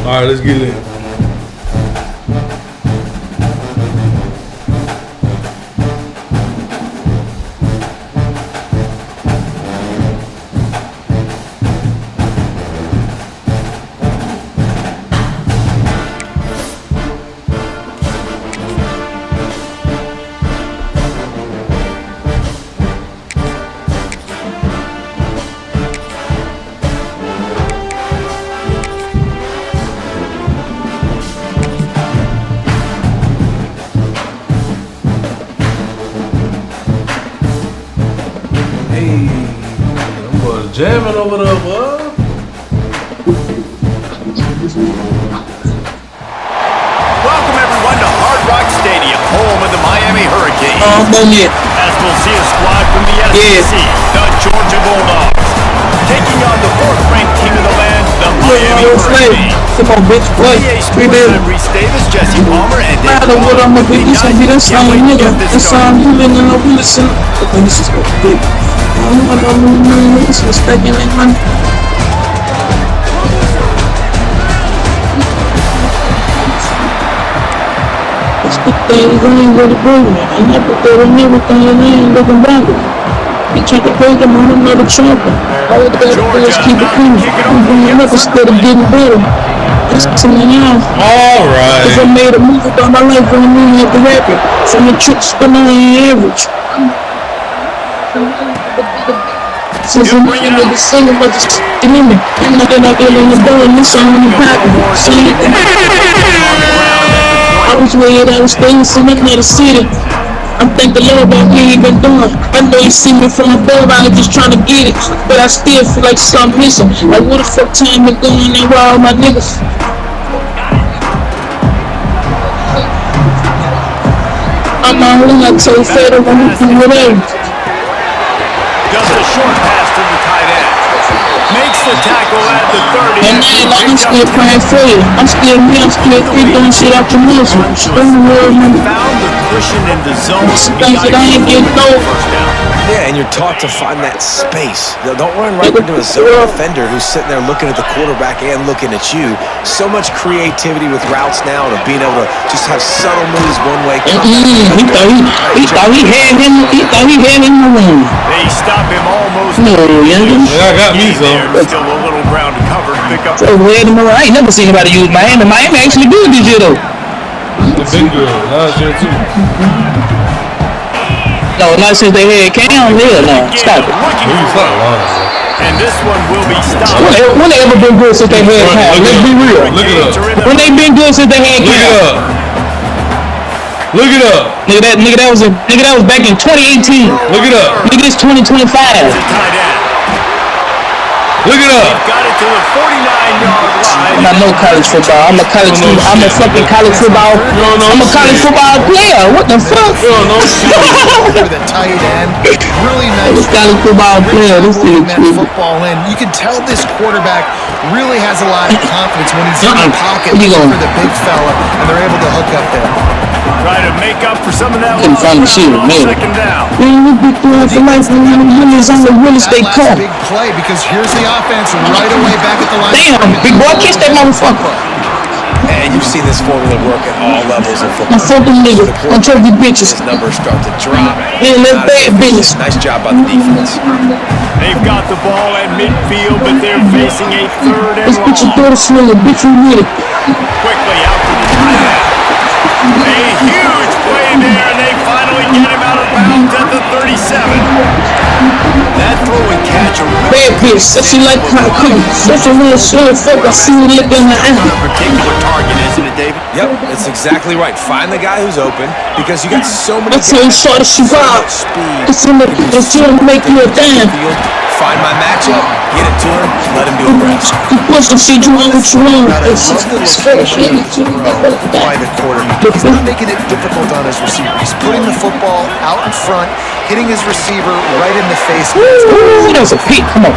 right, let's get it. Jamming over there, boy. Welcome everyone to Hard Rock Stadium, home of the Miami Hurricanes. As we'll see a squad from the SEC, the Georgia Bulldogs, taking on the fourth-ranked team of the land, the Miami Hurricanes. Come on, bitch, play. Reese Davis, Jesse Palmer, and Dave Matter what I'm gonna be, this gonna be the same nigga. That's how I'm doing, and I'm listening. Okay, this is gonna be. This is taking it, man. It's the thing, I ain't really broke, man. I never thought of everything, and I ain't looking back. You tried to break them on another trumpet. All you gotta do is keep it clean. I'm bringing up instead of getting better. It's to me now. Alright. If I made a movie about my life, I really have to rap it. From the tricks, but I ain't average. Since I'm in with the singer, but the shit in me. I'm not gonna get in the door, and this song in the pocket. I was way out of space, and I'm not a city. I'm thanking the Lord about what he been doing. I know you see me from above, I was just trying to get it. But I still feel like something missing. Like, what the fuck time been going on with all my niggas? I'm my own, I told Federer when we do whatever. Does a short pass to the tight end. Makes the tackle at the 30. And now I'm still praying for you. I'm still here, I'm still doing shit out the muscle. Spend the world, man. Found the cushion in the zone. Things that I ain't getting over. Yeah, and you're taught to find that space. Don't run right into a zone defender who's sitting there looking at the quarterback and looking at you. So much creativity with routes now to being able to just have subtle moves one way. He thought he had him in the room. They stop him almost. No, youngin. Yeah, I got me some. Still a little ground to cover to pick up. I ain't never seen anybody use Miami. Miami actually good this year though. It's been good last year too. No, not since they had Cam here. No, stop it. And this one will be stopped. When they ever been good since they had Cam? Let's be real. Look it up. When they been good since they had Cam? Look it up. Nigga, that was back in 2018. Look it up. Nigga, it's 2025. Look it up. Got it to the 49-yard line. I know college football. I'm a fucking college football. I'm a college football player. What the fuck? With a tight end, really nice college football player. This is football in. You can tell this quarterback really has a lot of confidence when he's in the pocket for the big fella, and they're able to hook up there. Try to make up for some of that loss on second down. Man, we be doing for life when the on the real estate car. Big play because here's the offense right away back at the line. Damn, big boy, kiss that motherfucker. And you've seen this formula work at all levels of football. I'm fucking nigga. I'm trying to bitches. His numbers start to drop. Man, that's bad business. Nice job by the defense. They've got the ball at midfield, but they're facing a third and long. This bitch is third swing, bitch, we need it. Quickly out to the tight end. A huge play there, and they finally get him out of bounds at the 37. That throw and catch a bad bitch, such a like how come. Such a little slow fuck, I see you look in her eye. Particular target, isn't it, David? Yep, that's exactly right. Find the guy who's open because you got so many. That's how you short as you got. It's gonna make you a dime. Find my matchup, get it to him, let him do the rest. You push and see you want what you want. By the quarterback. He's not making it difficult on his receiver. He's putting the football out in front, hitting his receiver right in the face. Ooh, that was a peak. Come on.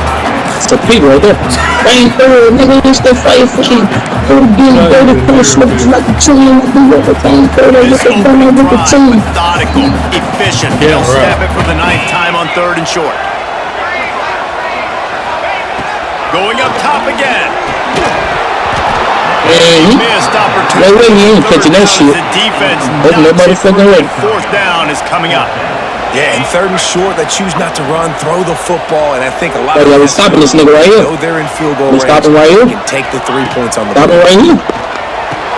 It's a peak right there. Ain't third, nigga, it's the fire for him. Go again, go to push, look like a trillion. Do everything, go to look at them, look at them. Methodical, efficient. He'll snap it for the 9th time on 3rd and short. Going up top again. Missed opportunity. No way he ain't catching that shit. The defense That's no motherfucking way. fourth down is coming up. Yeah, and 3rd and short, they choose not to run, throw the football, and I think a lot Oh, of yeah, we're stopping this nigga right here. know they're in field goal We're range. stopping right here. Can take the 3 points on the Stop it board. right here.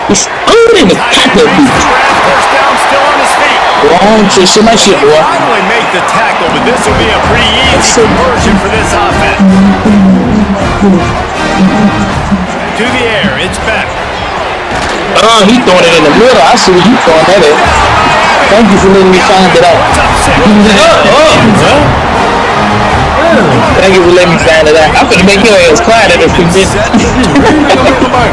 He's in the Tight tackle. end makes the grab, first down, still on his feet. Wrong shit, shit my shit, boy. Finally make the tackle, but this will be a pretty easy conversion for this offense. To the air, it's back. Oh, he throwing it in the middle. I see what you throwing that at. Thank you for letting me find it out. Top six. Thank you for letting me find it out. I'm gonna make your ass quiet in a few minutes.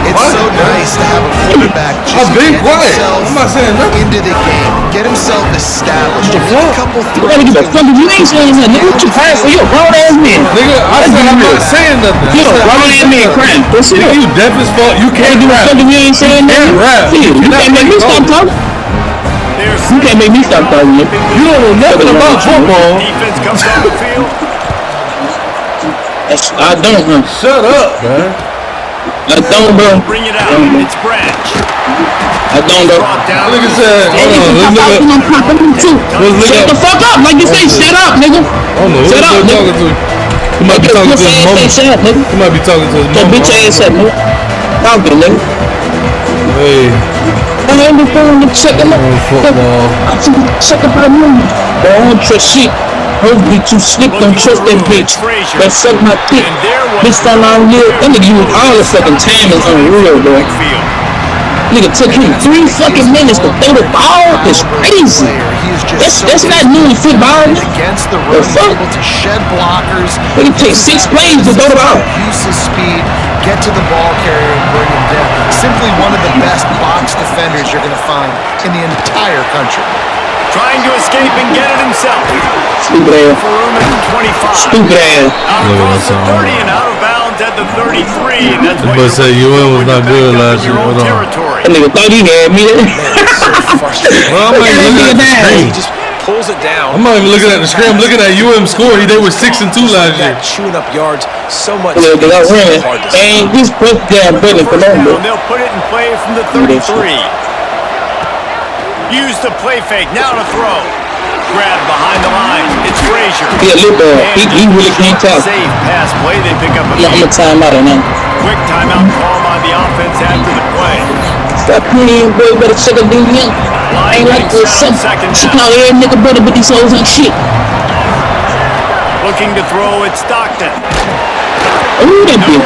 It's so nice to have a quarterback just I've been get quiet. himself I'm not saying nothing. into the game, get himself established, The make a fuck? couple You gotta get the throws. fuck if you ain't saying nothing. Nigga, what you crying for? You a grown ass man. Nigga, I said I'm not saying nothing. You a grown ass man crying. What's it? Nigga, you deaf as fuck. You Can't can't give a rap. fuck if you ain't saying nothing. rap. Shit, you can't make me stop talking. You can't make me stop talking. You don't know nothing about football. Defense comes on the field. I don't, huh? Shut up, man. I don't, bro. Bring it out. It's Branch. I don't, bro. Brought down. Nigga said, hold on, let's look at. Shut the fuck up, like you say, shut up, nigga. I don't know who Shut up, they're talking nigga. to. He might be talking to his Say mama. shut up, nigga. He might be talking to his Your mama. bitch ass up, nigga. Talking, nigga. Hey, I ain't been feeling the check him up. football. I took a check up on me. Don't trust shit. Her bitch, you slick, don't trust that bitch. That suck my dick. Bitch, that long live. That nigga used all the fucking time is unreal, bro. Nigga took him 3 fucking minutes to throw the ball. That's crazy. That's not new football. Against the The run, fuck? able to shed blockers. It take 6 plays to throw the ball. Use his speed, get to the ball carrier, and bring him down. Simply one of the best box defenders you're going to find in the entire country. Trying to escape and get it himself. Stupid ass. For room at the 25. Stupid ass. Out Look at across that the song. 30 and out of bounds at the 33. And that's why But say UN was not good last year. your own Hold on. territory. That nigga thought he had me. So frustrating. Well, I'm not even looking at the He screen. just pulls it down. I'm not even looking at the screen. I'm looking at UM score. They were 6-2 last year. Chewing up yards so much. They got running. Hard to see. And this first damn brother, come on, bro. They'll put it in play from the 33. Use the play fake. Now to throw. Grab behind the line. It's Frazier. He a little bad. He really can't tell. Safe pass play. They pick up a I'm gonna time out on that. quick timeout call by the offense after the play. Stop playing, boy. Better check a dude in. I ain't like this. Some shit out here, nigga, brother, but these hoes ain't shit. Looking to throw. It's Stockton. Ooh, that be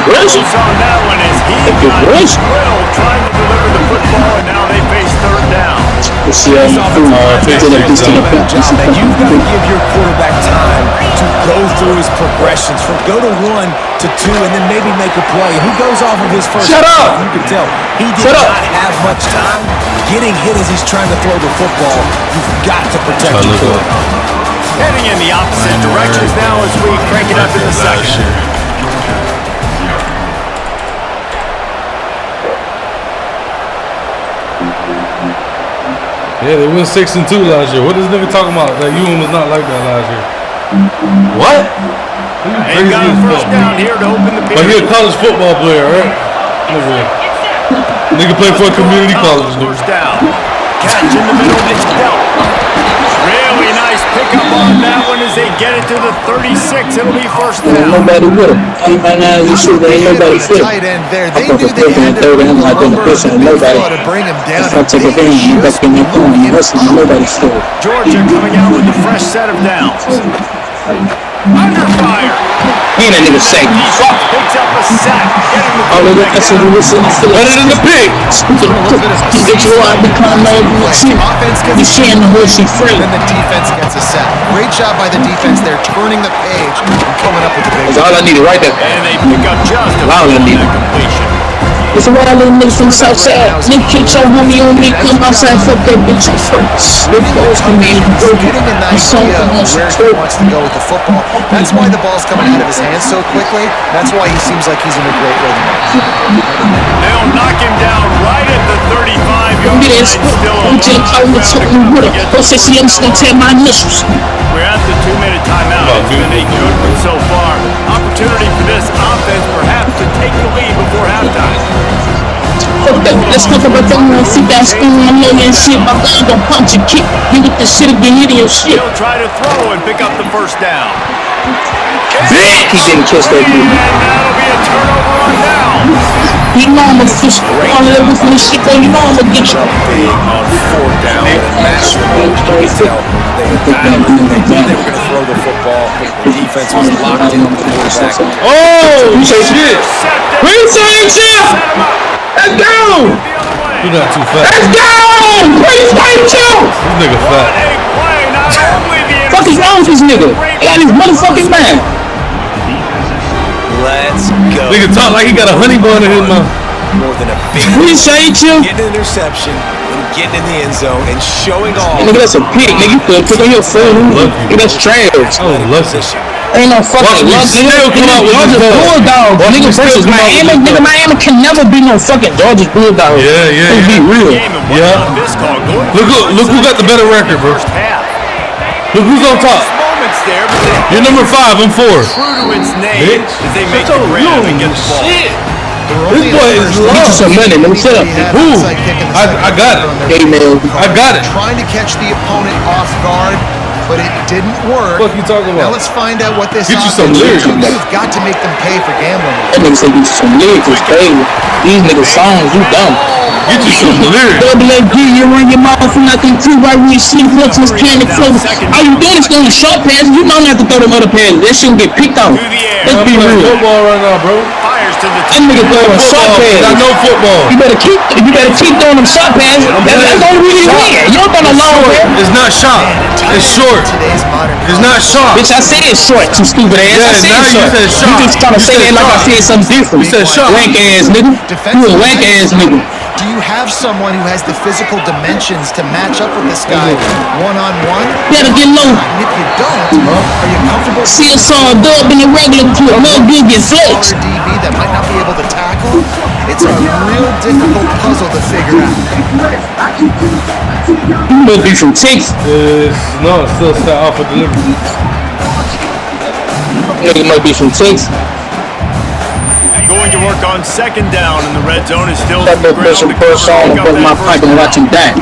rushing. On that one is he That be got rushing. drilled trying to deliver the football, and now they face third down. Let's see, to the beast to the punch. Job that you've got to give your quarterback time to go through his progressions from go to 1 to 2 and then maybe make a play. Who goes off of his first Shut play? up! You can tell he did Shut up! not have much time getting hit as he's trying to throw the football. You've got to protect your quarterback. Heading in the opposite directions now as we crank it up in the second. Yeah, they went 6-2 last year. What is this nigga talking about? That UM was not like that last year. What? They got a first down here to open the But he a period. college football player, right? Nigga play for a community college, dude. First down. Catch in the middle. It's Belt. Really nice pickup on that one as they get it to the 36. It'll be first Ain't down. nobody with him. Right now, you see, there ain't nobody fit. Tight end there. They I'm knew fucking they had to third, I'm not doing the push on nobody. to bring him down. If I take a game, you back in your phone, you wrestling, nobody's still. Georgia coming out with a fresh set of downs. Under fire. Ain't that nigga sack. Fuck. Picks up a sack. Get him All of that, that's what we listen to. Better than the pig. You get your eye become no shit. Offense You gets sharing the horse, she free. then the defense gets a sack. Great job by the defense there, turning the page and coming up with the big. That's all I needed right there. And they pick up just a Wow, on Lindy. that completion. It's a lot of little niggas from the south side. Nigga kick your homie on me, come outside, fuck that bitch. Slip those to me, Getting an idea of where he wants to go with the football. That's why the ball's coming out of his hands so quickly. That's why he seems like he's in a great rhythm. They'll knock him down right at the 35-yard Get line. ass, Still I'm just calling the talking with her. Don't say, see, I'm just gonna tear my initials. We're at the 2-minute timeout. It's been a good one so far. Opportunity for this offense perhaps to take the lead before halftime. Let's talk about that one. See that spoon, I know that shit. My gun gon' punch and kick. You with the shit again, hit your shit. He'll try to throw and pick up the first down. Bitch! He didn't catch that dude. And that'll be a turnover on downs. He know I'ma fish all of everything shit that you know I'ma get you. Big on 4th down and match the ball. You can tell they were dialed in. They knew they were going to throw the football. The defense was locked in with the quarterback. Oh, shit. Appreciate you! Let's go! You're not too fat. Let's go! Appreciate you! This nigga fat. Fuck is wrong with this nigga? He got his motherfucking man. Let's go. Nigga talk like he got a honey bun in his mouth. More than a big Appreciate you. getting an interception and getting in the end zone and showing off. Nigga, that's a pig, nigga. You could put on your phone. Nigga, that's trash. Oh, lucky. Ain't no fucking luck, nigga. Georgia Bulldogs, nigga, versus Miami. Nigga, Miami can never be no fucking Georgia Bulldogs. Yeah. Let's be real. Yeah. Look who got the better record, bro. Look who's on top. You're number 5. I'm 4. True to its name as they make the grab and get the ball. This boy is Get you some money, let me shut up. Who? I got it. Hey, man. I got it. Trying to catch the opponent off guard, but it didn't work. What you talking Now about? let's find out what this Get you some offense lyrics. is. You've got to make them pay for gambling. That nigga said get you some lyrics, it's crazy. These niggas songs, you dumb. Get you some lyrics. Double AG, you run your mouth and I can too right when you see fluxes, candy clothes. All you doing is throwing short passes. You know not to throw them other passes. That shit get picked out. Let's be real. Football right now, bro. Fires to the That nigga throwing short passes. I know football. You better keep throwing them short passes. That's the only reason you win. You don't throw no long way. It's not short. It's short. Today's modern It's not short. Bitch, I said it's short, you stupid ass. Yeah, I said now short. you said short. You just trying to say that like I said something different. You said short. Wank ass nigga. You a wank ass nigga. Do you have someone who has the physical dimensions to match up with this guy one-on-one? Better get low. And if you don't, are you comfortable See a saw dub in the regular clip. No good get flexed. DB that might not be able to tackle? It's a real difficult puzzle to figure out. You must be from Texas. No, it's still set off for delivery. Nigga must be from Texas. Going to work on 2nd down in the red zone is still That little person first on and put my pipe and watch him die.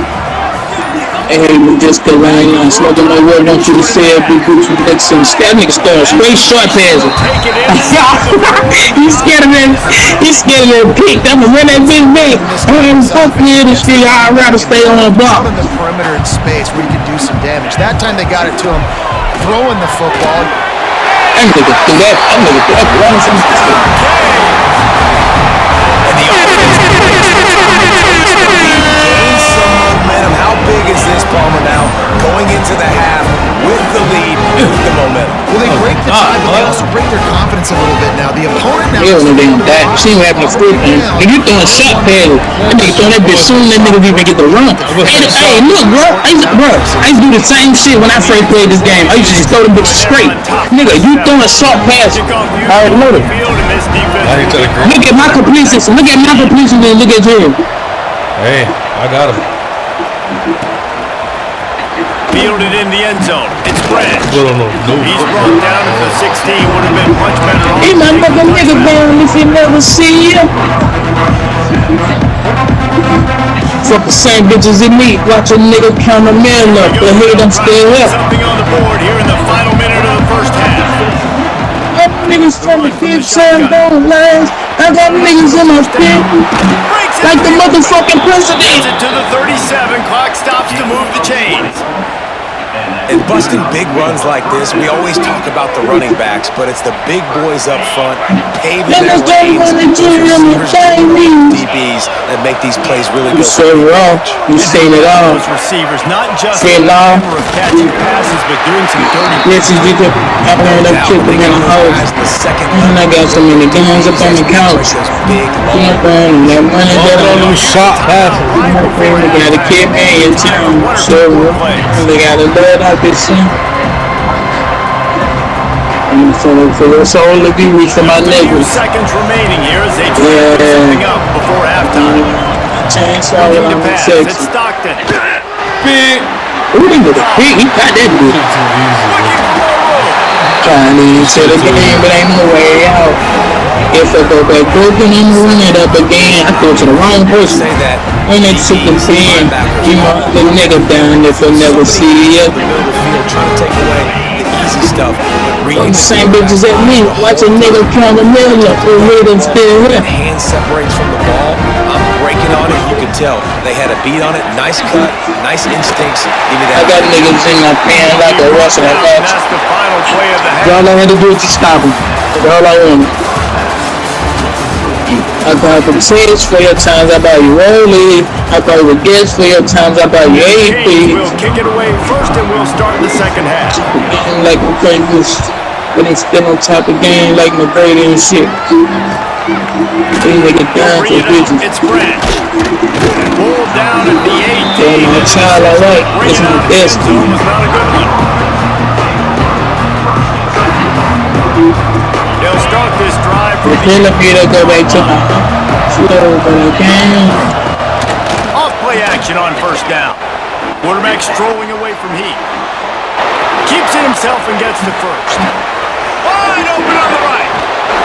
Hey, we just go around and smoking my word, don't you say it, big boots with next to that nigga throwing straight short passes. He's scared of that. He's scared of that pick. I'm gonna run that big big. Fuck the industry. I'd rather stay on the block. Out in the perimeter in space where you can do some damage. That time they got it to him throwing the football. That nigga do that. That nigga do that. Running from the Momentum. How big is this, Palmer, now? Going into the half with the lead, with the momentum. Well, they break the tie, but they also break their confidence a little bit now. The opponent now... Hell no, they ain't that. She ain't having a fruit thing. If you throwing shot passes, that nigga throwing that bitch soon, that nigga even get the run. Hey, look, bro. I used to do the same shit when I first played this game. I used to just throw them bitches straight. Nigga, you throwing short passes. I already know that. Look at my completions. Look at my completions and look at yours. Hey, I got him. Fielded in the end zone. It's Branch. No. He's brought down to the 16. Would have been much better off. He my mother nigga down if you never see ya. Fuck the same bitches in me. Watch a nigga count a man up. But hey, them still up. Something on the board here in the final minute of the first half. Up niggas from the kid saying don't last. I got niggas in my pit. Like the motherfucking president. Gets it to the 37. Clock stops to move the chains. And busting big runs like this, we always talk about the running backs, but it's the big boys up front, paving their lanes, DBs that make these plays really You go. said it all. You seen it all. Those receivers not just Say it the loud. number of catching passes, but doing some dirty. Yes, you did. I learned that shit in the house. And I got so many guns up on the couch. Keep on that money that All I them shot passes. They got a kid man in town. So they got a load out this thing. And for us all to be weak for my 2 neighbors. seconds remaining here as they try to put something up before halftime. Chance all Looking to around pass. sex. It's Stockton. Big. Ooh, he was a pig. He got that good. Trying to into the game, but ain't no way out. If I go back broken and run it up again, I threw it to the wrong person. Say that. And it took the pen. You know, the nigga down if I never see ya. The middle of the field trying to take away the easy stuff. Them same bitches at me. Watch a nigga count the middle up and hit and still hit. Hand separates from the ball. I'm breaking on it. You can tell they had a beat on it. Nice cut, nice instincts. Give me that. I got niggas in my pen like a Russian. That's the final play of the half. All I had to do was to stop him. That's all I wanted. I call for tickets for your times, I buy you rollie. I call for gifts for your times, I buy you AP. We'll kick it away first and we'll start the second half. Like my greatness, when they still on top of game like McGrady and shit. They make it down for bitches. It's Brad. Pulled down at the 18. So my child I like, it's my best. Not a good one. They'll start this drive from the elevator go back to my flow, but I can't. Off play action on first down. Quarterback strolling away from Heath. Keeps it himself and gets to first. Wide open on the right.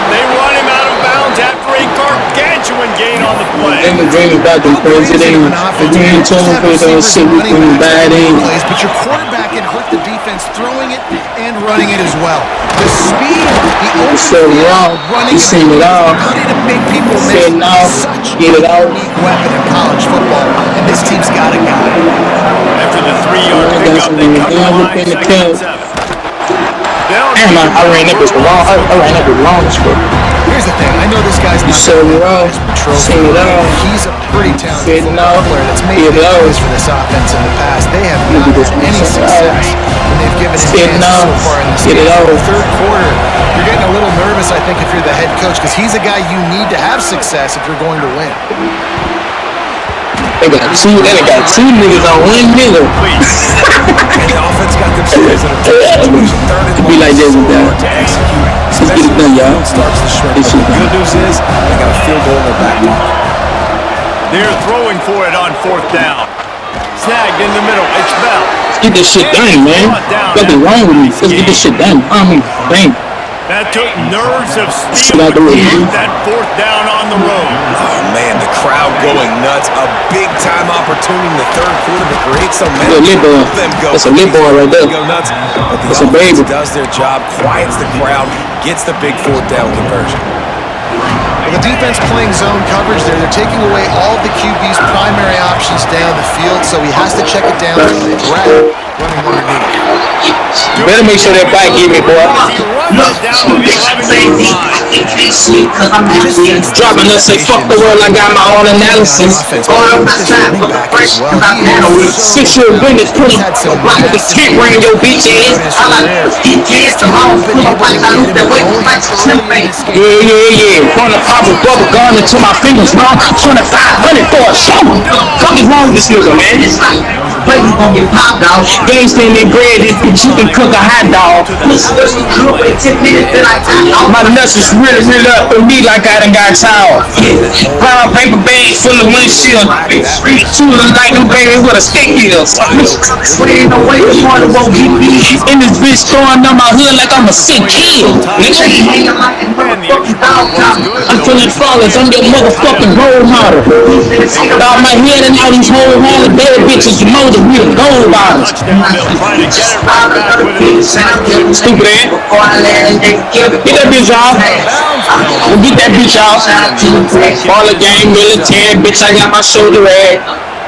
They run him out of bounds after a gargantuan gain on the play. They were dreaming about them president. The green tone for those shit between bad ends. But your quarterback can hurt the defense throwing it and running it as well. The speed, the open field, running it, seen it all. ability to make people miss such get it out. a unique weapon in college football. And this team's got a guy. After the 3-yard pickup, they come to the line, second and 7. Damn, I ran up with the wrong. I ran up with the wrong script. Here's the thing. I know this guy's not so wrong. Seen it all. He's a pretty talented football player that's made big plays for this offense in the past. They have not had any success when they've given him so far in this game. Third quarter, you're getting a little nervous, I think, if you're the head coach, because he's a guy you need to have success if you're going to win. They got two niggas on one nigga. And the offense got themselves in a to be like this with that. Let's get it done, y'all. Starts to shrink. The good news is they got a field goal in their back pocket. They're throwing for it on fourth down. Snagged in the middle. It's Bell. Let's get this shit done, man. Nothing wrong with me. Let's get this shit done. I mean, bang. That took nerves of steel to get that fourth down on the road. Oh, man, the crowd going nuts. A big-time opportunity in the third quarter to create some momentum. That's a lit boy right there. Go nuts. But the That's a baby. does their job, quiets the crowd, gets the big fourth down conversion. Well, the defense playing zone coverage there. They're taking away all of the QB's primary options down the field, so he has to check it down. Brad running underneath. Better make sure that bike give me, boy. Dropping us, say fuck the world, I got my own analysis. 6-year business, put it with the tent ring your bitch ass. Yeah. Gonna pop a bubble gun into my fingers, man. 2,500 for a show. Fuck is wrong with this nigga, man? Gangsta in their bread, this bitch, you can cook a hot dog. My nuts is really up for me like I done got towel. Brown paper bag full of windshield. Two like them baby with a stick here. In this bitch throwing on my hood like I'm a sick kid. I'm feeling flawless, I'm your motherfucking role model. About my head and all these whole bad bitches, you know that we the gold bottles. Stupid ass. Get that bitch off. Get that bitch off. All the game, military, bitch, I got my shoulder rag.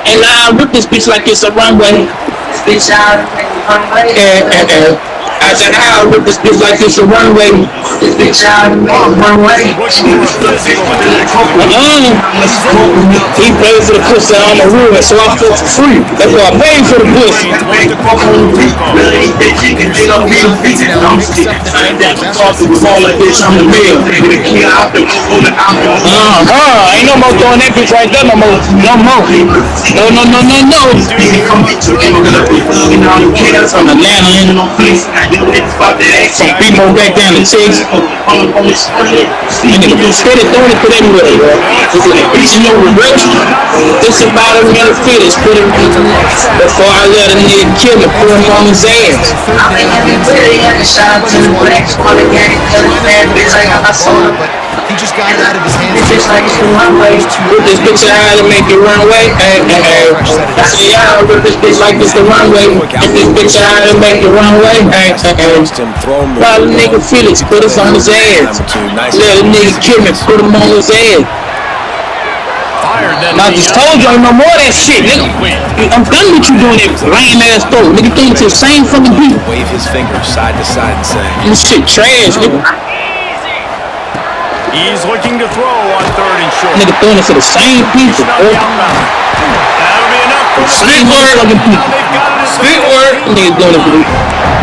And now I rip this bitch like it's a runway. I said, I'll rip this bitch like it's a runway. This bitch out of the runway. He pays for the pussy on the room, so I feel for free. That's why I paid for the pussy. Ain't no more throwing that bitch right there no more. No. On Atlanta, Some people back down to Texas. And nigga straight it throwing it to everywhere, bro. It's like reaching over reps. This about a minute finish. Put him before I let a nigga kill him, put him on his ass. He just got it out of his hands. Put this bitch out and make it run away. I say, y'all, rip this bitch like this the runway. Get this bitch out and make it run away. Let a nigga Felix put us on his ass. Let a nigga kill me, put him on his ass. I just told you no more of that shit, nigga. I'm done with you doing that lame ass throw. Nigga throwing to the same fucking people. Wave his fingers side to side and say, this shit trash, nigga. He's looking to throw on 3rd and short. Nigga throwing it to the same people, bro. That'll be enough for the Same fucking people. Stick work. Nigga throwing it to the...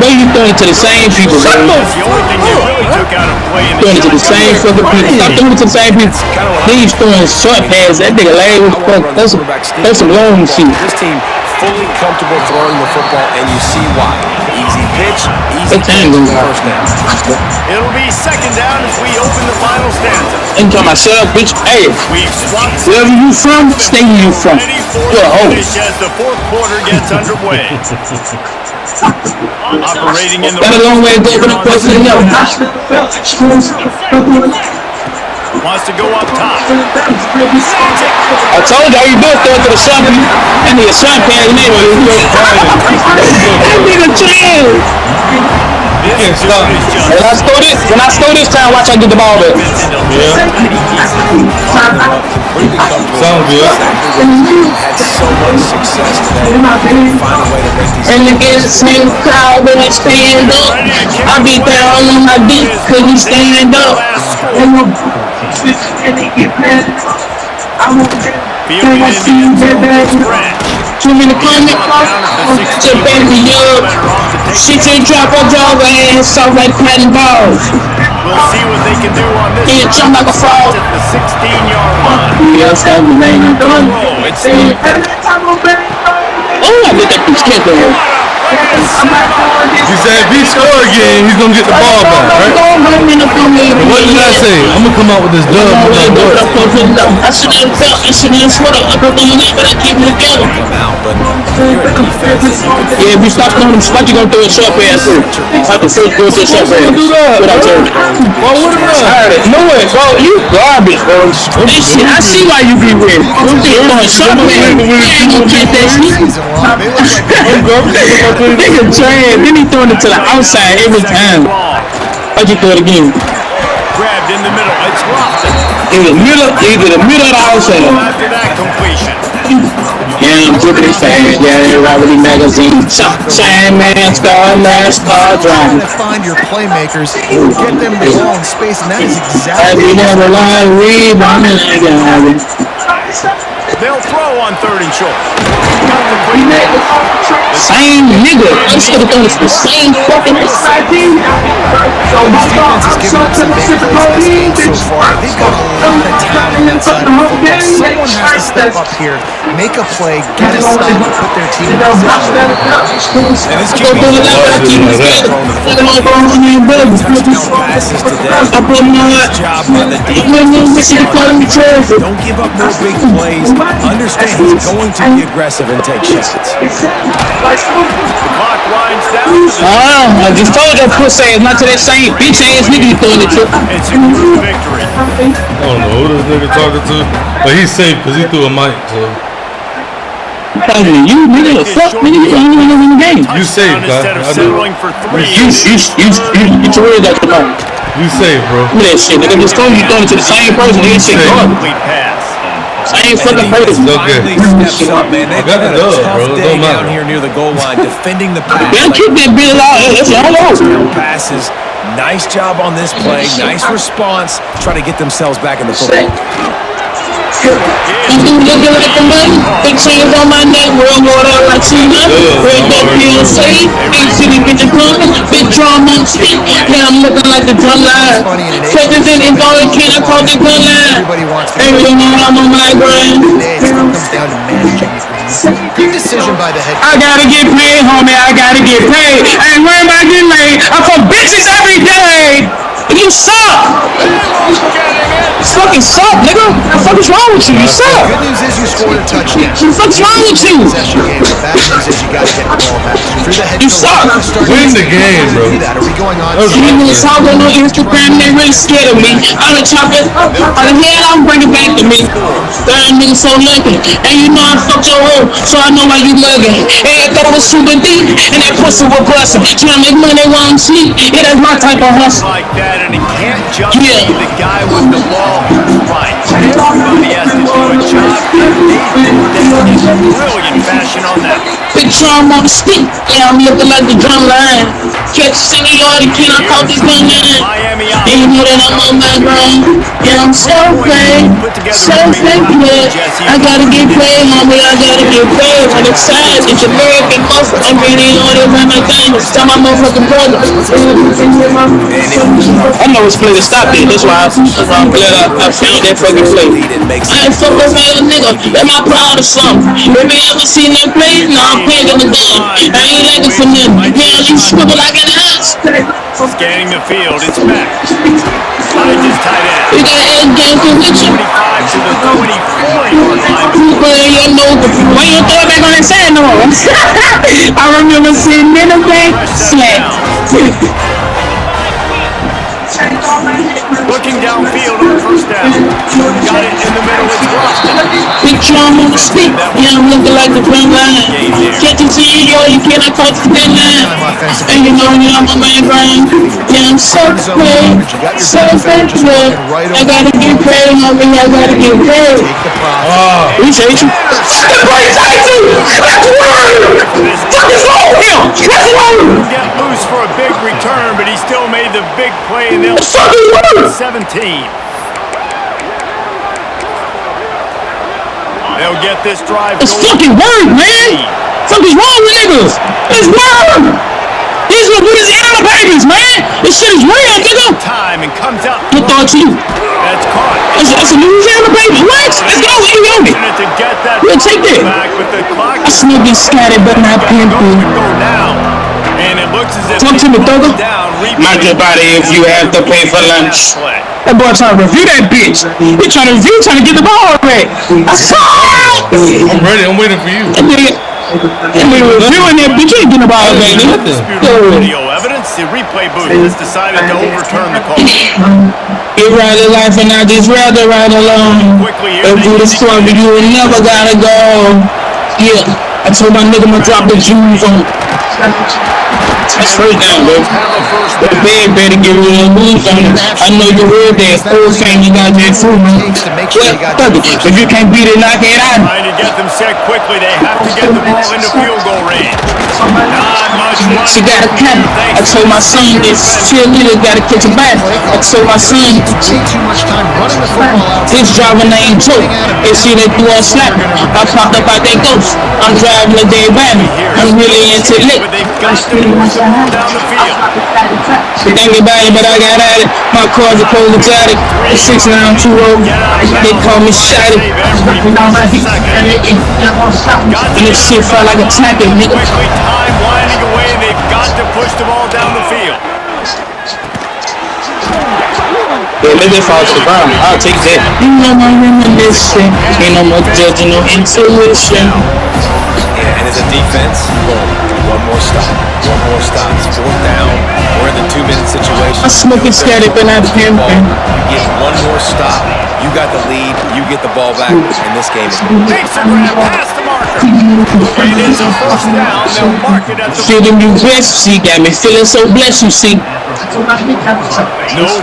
Bro, you throwing it to the same people, bro. The only thing you really took out of play in Throwing it to the same fucking people. Stop throwing it to the same people. He's throwing short passes. That nigga lame as fuck. That's some long shit. this team fully comfortable throwing the football, and you see why. Easy pitch, easy first down. It'll be 2nd down as we open the final stanza. And tell myself, bitch, hey, wherever you from, stay where you from. You're a hoe. As the 4th quarter gets underway. Operating in the Got a long way to go for the person to know. wants to go up top. I told you, all you do is throw it to the sun. That nigga sun pants, nigga. That nigga chill. When I score this time, watch I get the ball back. Yeah. Sounds good. Had so much success today. Find a way to break these. And again, same crowd when I stand up. I be down on my dick cause we stand up. Too many comments, to baby up. Shit you drop or drop and soft like patty balls. We'll see what they can do on this. He jump like a frog. At the 16-yard line. Yes, I'm remaining done. Oh, I get that bitch kicked over. He said if he score again, he's gonna get the ball back, right? And what did I say? I'm gonna come out with this dub. I should have felt, I should have sweater up on it, but I keep it together. Yeah, if you stop throwing them spots, you're gonna throw a short pass through. I have to first go to a short pass. What I told you. Well, what about it? No way, bro. You garbage, bro. This shit, I see why you be with. You be throwing short pass. You ain't gonna get that shit. Nigga trash. Then he throwing it to the outside every time. Why'd you throw it again? Grabbed in the middle. It's Lofton. Either the middle or the outside. After that completion. Yeah, I'm dripping it fast. Yeah, Robert Magazine. Shine man, star, driving. Find your playmakers, get them the ball in space, and that is exactly. We never lie, They'll throw on 3rd and short. same nigga. I should have done it to the same fucking Defense has given up some big plays this game so far. They've got a lot of talent on that side of the football. Someone has to step up here, make a play, get a stop, and put their team in position. And this keeps passes today. Nice job by the defense. Don't give up no big plays. Understand he's going to be aggressive and take shots. The clock winds down. I just told you, pussy ass, not to that same bitch ass nigga you throwing it to. It's a good victory. I don't know who this nigga talking to, but he's safe because he threw a mic, so. You nigga, the fuck, nigga, you ain't even in the game. You safe, guy. Instead of I do. settling for 3. You too worried about the ball. You safe, bro. Look at that shit, nigga. Just told you throwing it to the same person. Nigga, shit garbage. Complete pass. Same fucking person. Okay. Steps up, man. They've got got the a dub, tough bro. It day don't matter. down here near the goal line, defending the pass. Gotta keep that bill out. That's all over. Passes. Nice job on this play. Nice response. Try to get themselves back in the football. You looking like the money? Big chains on my neck, real water like Tina. Red that PLC, big city bitch coming, big drum on stick. Yeah, I'm looking like the drum line. Fucking and going can I call the gun line? Everybody wants to. And you know I'm on my grind. It still comes down to managing it. Good decision by the head coach. I gotta get paid, homie. I gotta get paid. I ain't worried about getting laid. I'm for bitches every day. You suck. You fucking suck, nigga. What the fuck is wrong with you? You suck. The good news is you scored a touchdown. What the fuck's wrong with you? Possession game. The bad news is you got to get the ball back. If you're the head You coach, suck. Win the game, bro. Are we going on? You niggas talk on Instagram, they really scared of me. I'm the chopper. On the head, I'm bringing back to me. That nigga so lucky. And you know I fucked your hoe, so I know why you mugging. And I thought it was super deep, and that pussy was busting. Trying to make money while I'm asleep. Yeah, that's my type of hustle. Like that, and it can't just be the guy with the ball who's right. Everybody has to do a job, and they did that in brilliant fashion on that. Big drum on the stick, yeah, I'm looking like the drum line. Catch seniority, can I call this gun line? Miami And you know that I'm on my grind. Yeah, I'm self-made, self-made. I gotta get paid, homie, I gotta get paid. On the side, it's American muscle. I'm really on it when I can. Tell my motherfucking brother. I know it's play to stop it. That's why I'm glad I found that fucking play. I ain't fuck with my nigga. Am I proud of something? If you ever seen that play, no, I'm paying the gun. I ain't looking for nothing. Yeah, you scribble like an ass. Scanning the field, it's back. Behind his tight end. You got an game conviction. 25 to the 24-yard line. People in your nose, why you throw it back on that side no more? I remember seeing in the back, slack. Looking downfield on first down. Got it in the middle, it's Rustin. Big drum on the stick, yeah, I'm looking like the front line. Catch it to you, yo, you cannot touch the thin line. And you know I'm on my grind. Yeah, I'm self-made, self-made. I gotta get paid, homie, I gotta get paid. Appreciate you. Appreciate you! That's word! What is wrong with him? That's word! Get loose for a big return, but he still made the big play and they'll It's fucking word! 17. They'll get this drive It's going. fucking word, man! Fuck is wrong with niggas? It's word! These are what is in the papers, man! This shit is real, nigga! Time and comes out. Good thought to you. That's caught. It's a Louisiana baby. What? Let's go, you To get that We'll take that. back, but the clock I smoke is scattered, but not pimping. go down. And it looks as if Talk to me, Thugger. down. Mind your body if you have to pay for lunch. Play. That boy trying to review that bitch. He trying to review, trying to get the ball back. I saw it. I'm ready. I'm waiting for you. And we reviewing that bitch. You ain't getting the ball back, nigga. Video evidence. The replay booth has decided to overturn the call. You ride the life and I just rather ride alone. Quickly here. If you the squad, but you will never gotta go. Yeah, I told my nigga I'ma drop the jewels on. That's first down, bro. The bed better give me a moves on it. I know you heard that. Old saying you got that food, man. Well, fuck it. If you can't beat it, knock it out. Trying to get them set quickly. They have to get the ball into field goal range. Not much money. She got a cat. I told my son this cheerleader gotta catch a bat. I told my son Too much time running the football out. his driver name Joe. They see they do a snap. I popped up out that ghost. I'm driving a day back. I'm really into lit. But they've got to push the ball down the field. Think about it, but I got at it. My car's a prototype. 6'9", 2'0". They call me Shotty. And this shit felt like a tactic, nigga. Quickly, time winding away, and they've got to push the ball down the field. Yeah, let it fall to the ground. I'll take that. You know my reminiscing. Ain't no more judging, no intuition. Yeah, and as a defense, boom, one more stop. One more stop. It's fourth down. We're in the 2-minute situation. I smoke it static, but not pimping. You get one more stop. You got the lead. You get the ball back. And this game is Makes a grab past the marker. It is a first down. They'll mark it at the Feeling you best, she got me feeling so blessed, you see. no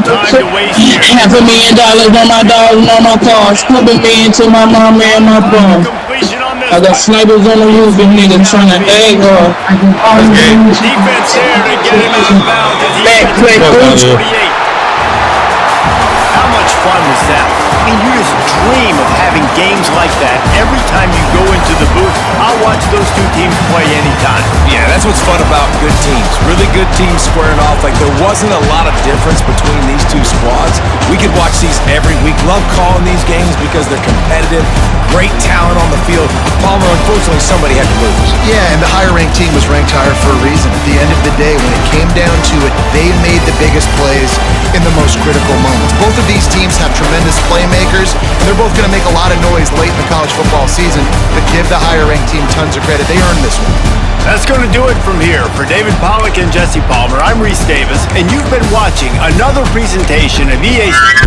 time to waste here. $500,000 on my dogs and on my cars. Pumping me into my mama and my bum. Completion on this I got snipers on the roof and niggas trying to egg her. defense there to get him out of bounds. As he Back gets click, to boots. 48. How much fun was that? I mean, you just dream of having games like that every time you go into the booth. I'll watch those two teams play anytime. Yeah, that's what's fun about good teams. Really good teams squaring off. Like, there wasn't a lot of difference between these two squads. We could watch these every week. Love calling these games because they're competitive. Great talent on the field. Palmer, unfortunately, somebody had to lose. Yeah, and the higher-ranked team was ranked higher for a reason. At the end of the day, when it came down to it, they made the biggest plays in the most critical moments. Both of these teams have tremendous playmakers, and they're both going to make a lot of noise late in the college football season, but give the higher-ranked team tons of credit. They earned this one. That's going to do it from here. For David Pollack and Jesse Palmer, I'm Reese Davis, and you've been watching another presentation of EA Sports.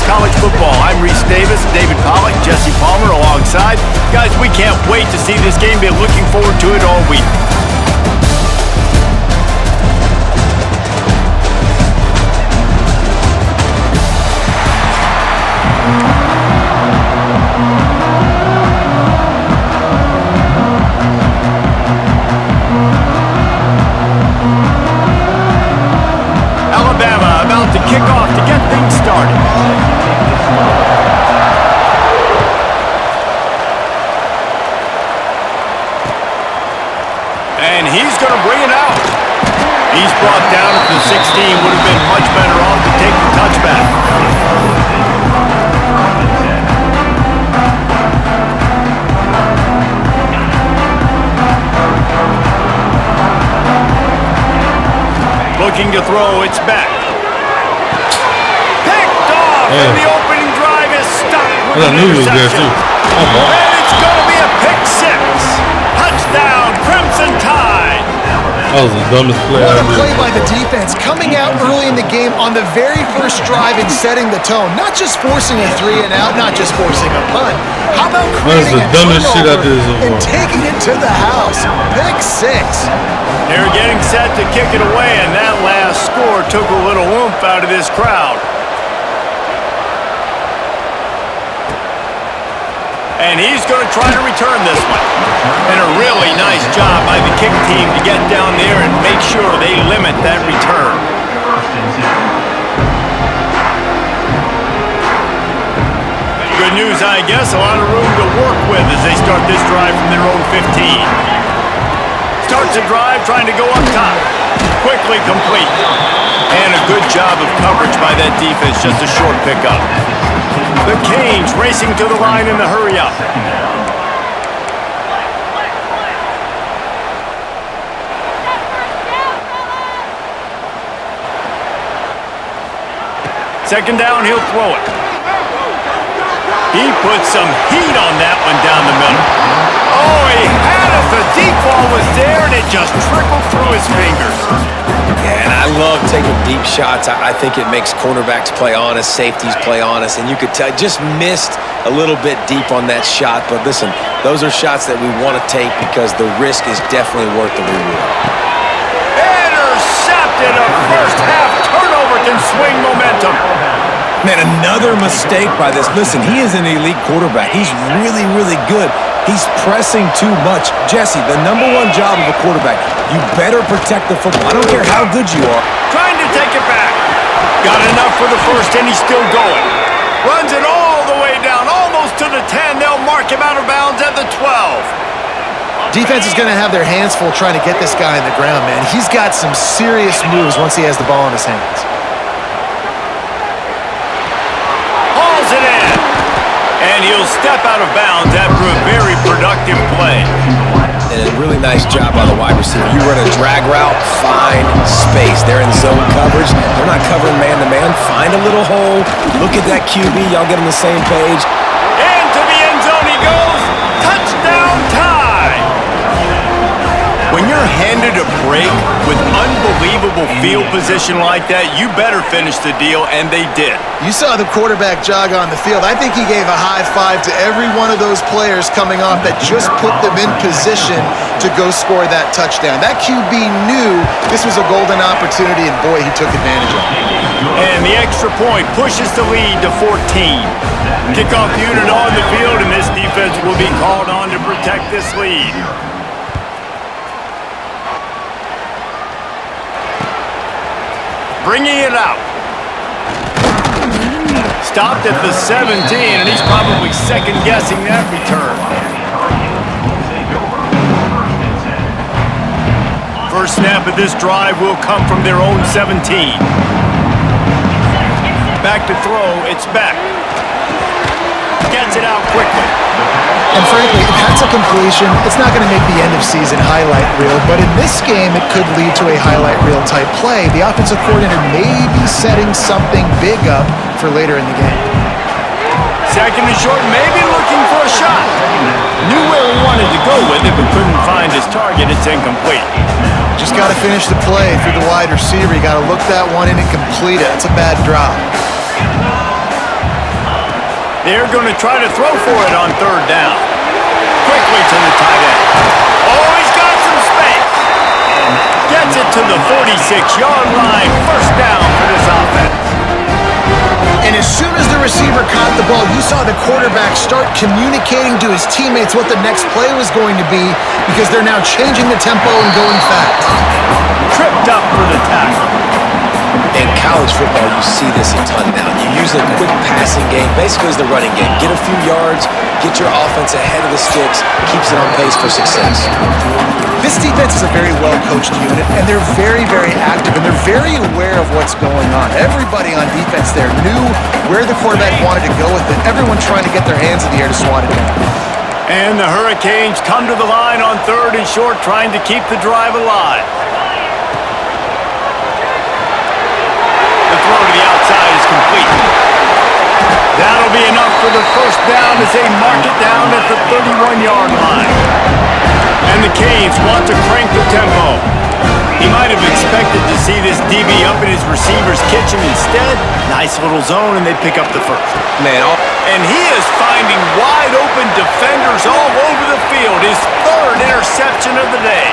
College football. I'm Reese Davis, David Pollack, Jesse Palmer alongside. Guys, we can't wait to see this game. Been looking forward to it all week. Alabama about to kick off to get things started. And he's going to bring it out. He's brought down at the 16. Would have been much better off to take the touchback. Looking to throw, it's back. Picked off, and the opening drive is stopped with an interception. And it's going to be a pick six. Touchdown, Crimson Tide. That was the dumbest play What I a play did. by the defense, coming out early in the game on the very first drive and setting the tone. Not just forcing a 3 and out, not just forcing a punt. How about That's creating the a dumbest shit I turnover did so and far. taking it to the house? Pick 6. They're getting set to kick it away, and that last score took a little oomph out of this crowd. And he's going to try to return this one. And a really nice job by the kick team to get down there and make sure they limit that return. Good news, I guess. A lot of room to work with as they start this drive from their own 15. Starts a drive trying to go up top. Quickly complete. And a good job of coverage by that defense. Just a short pickup. The Canes racing to the line in the hurry-up. Second down, he'll throw it. He put some heat on that one down the middle. Oh, he had it. The deep ball was there, and it just trickled through his fingers. Yeah, and I love taking deep shots. I think it makes cornerbacks play honest, safeties play honest, and you could tell just missed a little bit deep on that shot. But listen, those are shots that we want to take because the risk is definitely worth the reward. Intercepted. A first half turnover can swing momentum. Man, another mistake by this. Listen, he is an elite quarterback. He's really, really good. He's pressing too much. Jesse, the #1 job of a quarterback, you better protect the football. I don't care how good you are. Trying to take it back. Got enough for the first, and he's still going. Runs it all the way down, almost to the 10. They'll mark him out of bounds at the 12. Defense is going to have their hands full trying to get this guy on the ground, man. He's got some serious moves once he has the ball in his hands. Hauls it in. And he'll step out of bounds after a very productive play. And a really nice job by the wide receiver. You run a drag route, find space. They're in zone coverage. They're not covering man-to-man. Find a little hole. Look at that QB. Y'all get on the same page. Into the end zone he goes. Touchdown tie. When you're handed a break with unbelievable field position like that, you better finish the deal, and they did. You saw the quarterback jog on the field. I think he gave a high five to every one of those players coming off that just put them in position to go score that touchdown. That QB knew this was a golden opportunity, and boy, he took advantage of it. And the extra point pushes the lead to 14. Kickoff unit on the field, and this defense will be called on to protect this lead. Bringing it out. Stopped at the 17, and he's probably second-guessing that return. First snap of this drive will come from their own 17. Back to throw, it's back. Gets it out quickly. And frankly, if that's a completion, it's not going to make the end-of-season highlight reel, but in this game, it could lead to a highlight reel type play. The offensive coordinator may be setting something big up for later in the game. Second and short, maybe looking for a shot. Knew where he wanted to go with it, but couldn't find his target. It's incomplete. Just got to finish the play through the wide receiver. You got to look that one in and complete it. It's a bad drop. They're going to try to throw for it on third down. Quickly to the tight end. Oh, he's got some space. Gets it to the 46-yard line. First down for this offense. And as soon as the receiver caught the ball, you saw the quarterback start communicating to his teammates what the next play was going to be because they're now changing the tempo and going fast. Tripped up for the tackle. In college football, you see this a ton now. You use a quick passing game, basically as the running game. Get a few yards, get your offense ahead of the sticks, keeps it on pace for success. This defense is a very well-coached unit, and they're very, very active, and they're very aware of what's going on. Everybody on defense there knew where the quarterback wanted to go with it. Everyone trying to get their hands in the air to swat it down. And the Hurricanes come to the line on third and short, trying to keep the drive alive. Throw to the outside is complete. That'll be enough for the first down as they mark it down at the 31-yard line. And the Canes want to crank the tempo. He might have expected to see this DB up in his receiver's kitchen. Instead, nice little zone, and they pick up the first. Man, and he is finding wide open defenders all over the field. His third interception of the day.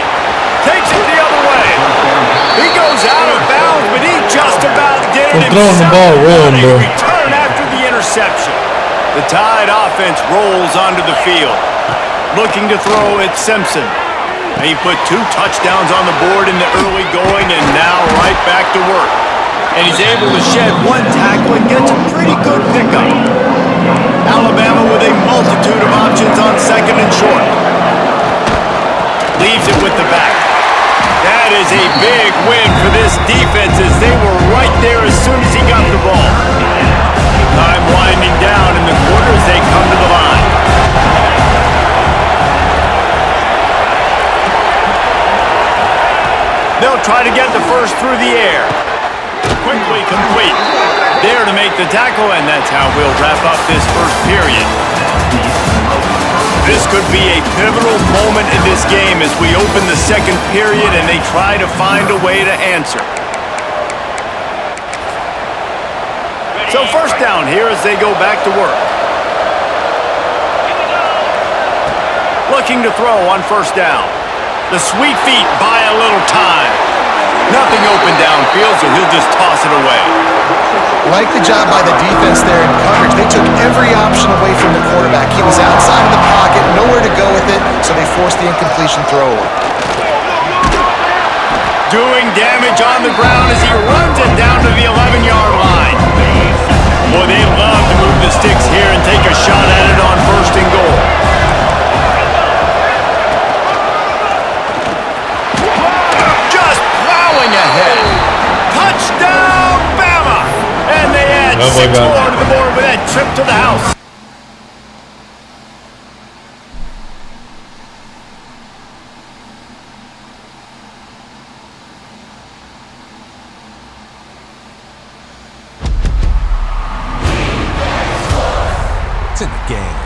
Takes it the other way. He goes out of bounds, but he just about did it himself. Throwing the ball wrong, bro. Return after the interception. The Tide offense rolls onto the field. Looking to throw at Simpson. He put 2 touchdowns on the board in the early going and now right back to work. And he's able to shed 1 tackle and gets a pretty good pickup. Alabama with a multitude of options on second and short. Leaves it with the back. That is a big win for this defense as they were right there as soon as he got the ball. Time winding down in the quarter as they come to the line. They'll try to get the first through the air. Quickly complete. There to make the tackle, and that's how we'll wrap up this first period. This could be a pivotal moment in this game as we open the second period and they try to find a way to answer. So first down here as they go back to work. Looking to throw on first down. The sweet feet buy a little time. Nothing open downfield, so he'll just toss it away. Like the job by the defense there in coverage. They took every option away from the quarterback. He was outside of the pocket, nowhere to go with it, so they forced the incompletion throw away. Doing damage on the ground as he runs it down to the 11-yard line. Boy, they love to move the sticks here and take a shot at it on first and goal. Ahead. Touchdown, Bama! And they add 6 more to the board with that trip to the house. it's in the game.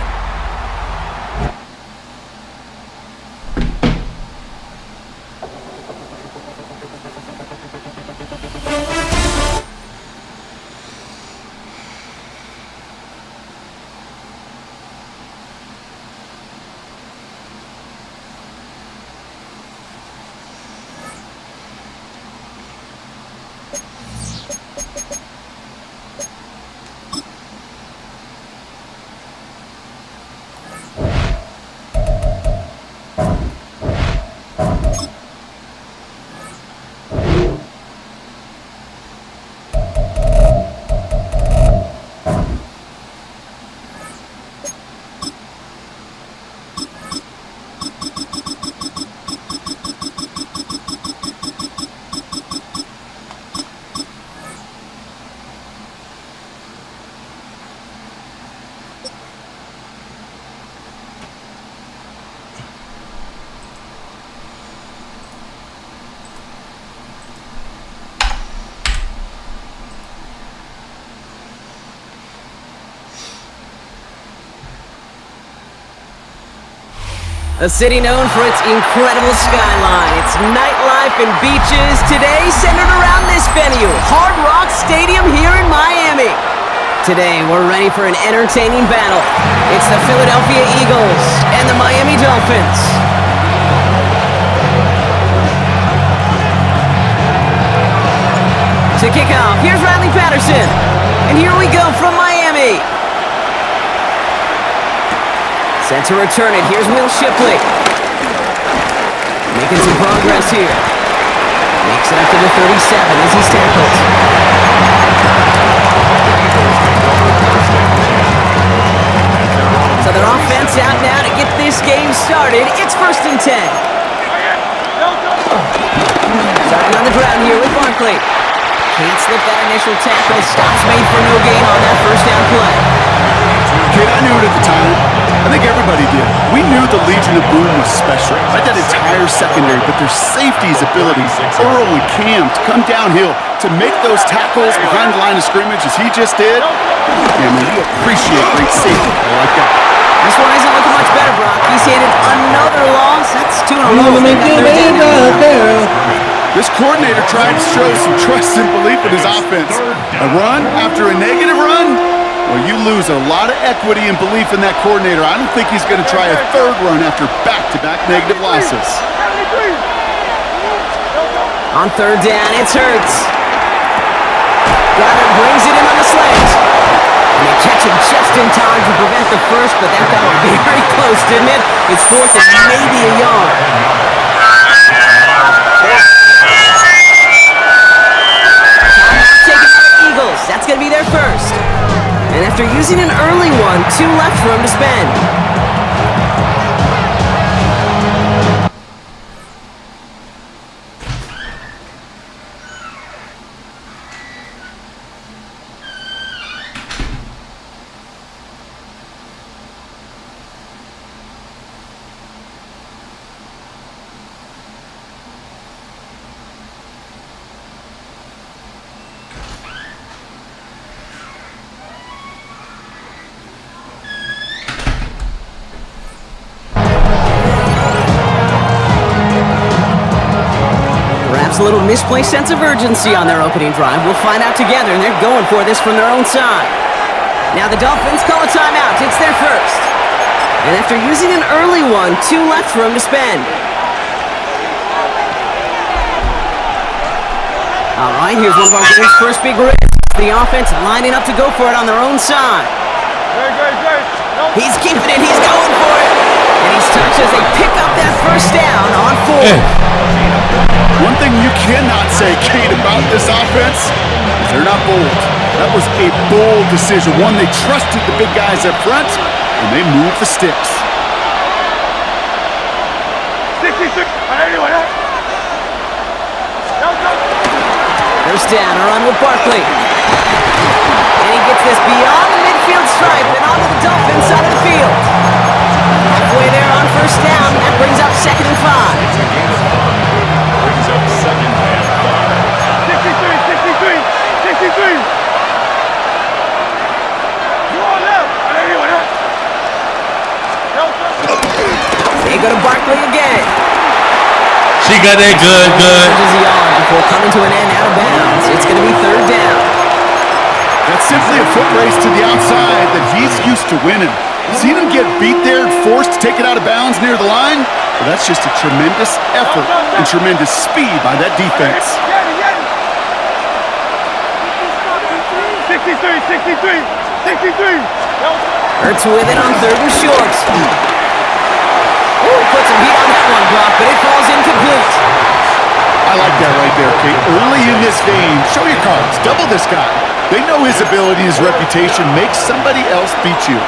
A city known for its incredible skyline, its nightlife and beaches, today centered around this venue, Hard Rock Stadium here in Miami. Today, we're ready for an entertaining battle. It's the Philadelphia Eagles and the Miami Dolphins. To kick off, here's Riley Patterson. And here we go from Miami. Set to return it. Here's Will Shipley. Making some progress here. Makes it up to the 37 as he's tackled. So their offense out now to get this game started. It's 1st and 10. Starting on the ground here with Barkley. Can't slip that initial tackle. Stops made for no gain on that first down play. Kid, I knew it at the time. I think everybody did. We knew the Legion of Boom was special. Like that entire secondary, but their safety's ability, Earl and Cam, to come downhill, to make those tackles behind the line of scrimmage as he just did. Yeah, man, you appreciate great safety. I like that. This one isn't looking much better, Brock. He's handed another loss. That's 2 in a row. This coordinator tried to show some trust and belief in his offense. A run after a negative run? Well, you lose a lot of equity and belief in that coordinator. I don't think he's going to try a third run after back-to-back negative losses. On third down, it's Hurts. Goddard brings it in on the slant. And they catch him just in time to prevent the first, but that got very close, didn't it? It's fourth and maybe a yard. Taken by the Eagles. That's going to be their first. And after using an early one, 2 left for him to spend. A little misplaced sense of urgency on their opening drive. We'll find out together, and they're going for this from their own side. Now the Dolphins call a timeout. It's their first. And after using an early one, 2 left for them to spend. All right, here's one of our game's first big risks. The offense lining up to go for it on their own side. He's keeping it. He's going for it. And he's touched as they pick up that first down on 4. One thing you cannot say, Kate, about this offense is they're not bold. That was a bold decision. One, they trusted the big guys up front, and they moved the sticks. 66. First down, a run with Barkley. And he gets this beyond the midfield stripe and onto the Dolphins side of the field. Halfway there on first down, that brings up 2nd and 5. 63. They go to Barkley again. She got that good. Punches the yard before coming to an end out of bounds. It's going to be 3rd down. That's simply a foot race to the outside that he's used to winning. Seen him get beat there and forced to take it out of bounds near the line? Well, that's just a tremendous effort and tremendous speed by that defense. 63. Hurts with it on 3rd and short. Ooh, puts some heat on that one block, but it falls incomplete. I like that right there, Kate. Early in this game, show your cards. Double this guy. They know his ability, his reputation. Make somebody else beat you.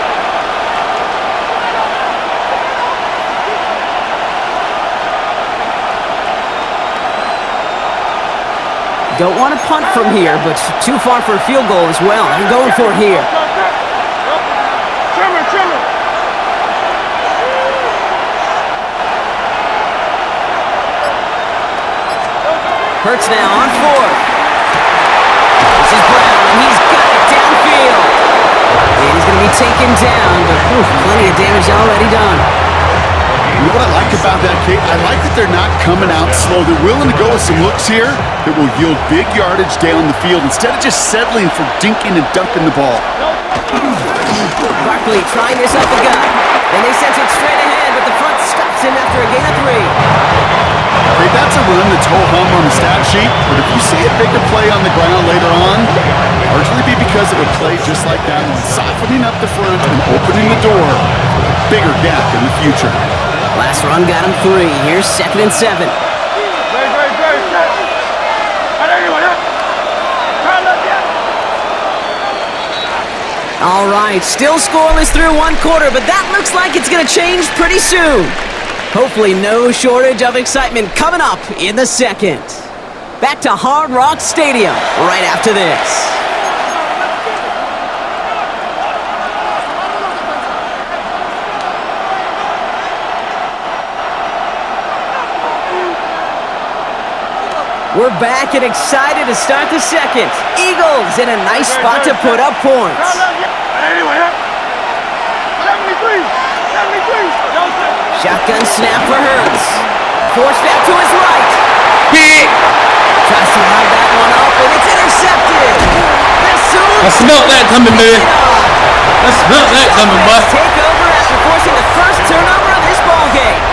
Don't want to punt from here, but too far for a field goal as well. I'm going for it here. Trimmer. Hurts now on 4th. This is Brown, and he's got it downfield. And he's going to be taken down, but plenty of damage already done. You know what I like about that, Kate? I like that they're not coming out slow. They're willing to go with some looks here that will yield big yardage down the field instead of just settling for dinking and dunking the ball. Barkley trying this up the gut, and they sent it straight ahead, but the front stops him after a gain of 3. Okay, that's a run that's ho-hum on the stat sheet, but if you see a bigger play on the ground later on, largely be because it would play just like that one, softening up the front and opening the door for a bigger gap in the future. Last run got him 3. Here's 2nd and 7. All right, still scoreless through 1 quarter, but that looks like it's going to change pretty soon. Hopefully no shortage of excitement coming up in the 2nd. Back to Hard Rock Stadium right after this. We're back and excited to start the 2nd. Eagles in a nice spot to put up points. Shotgun snap for Hurts. Forced out to his right. Pick. Tries to line that one up, and it's intercepted. I smelt that coming, man. I smelt that coming, bud. Take over after forcing the first turnover of this ballgame.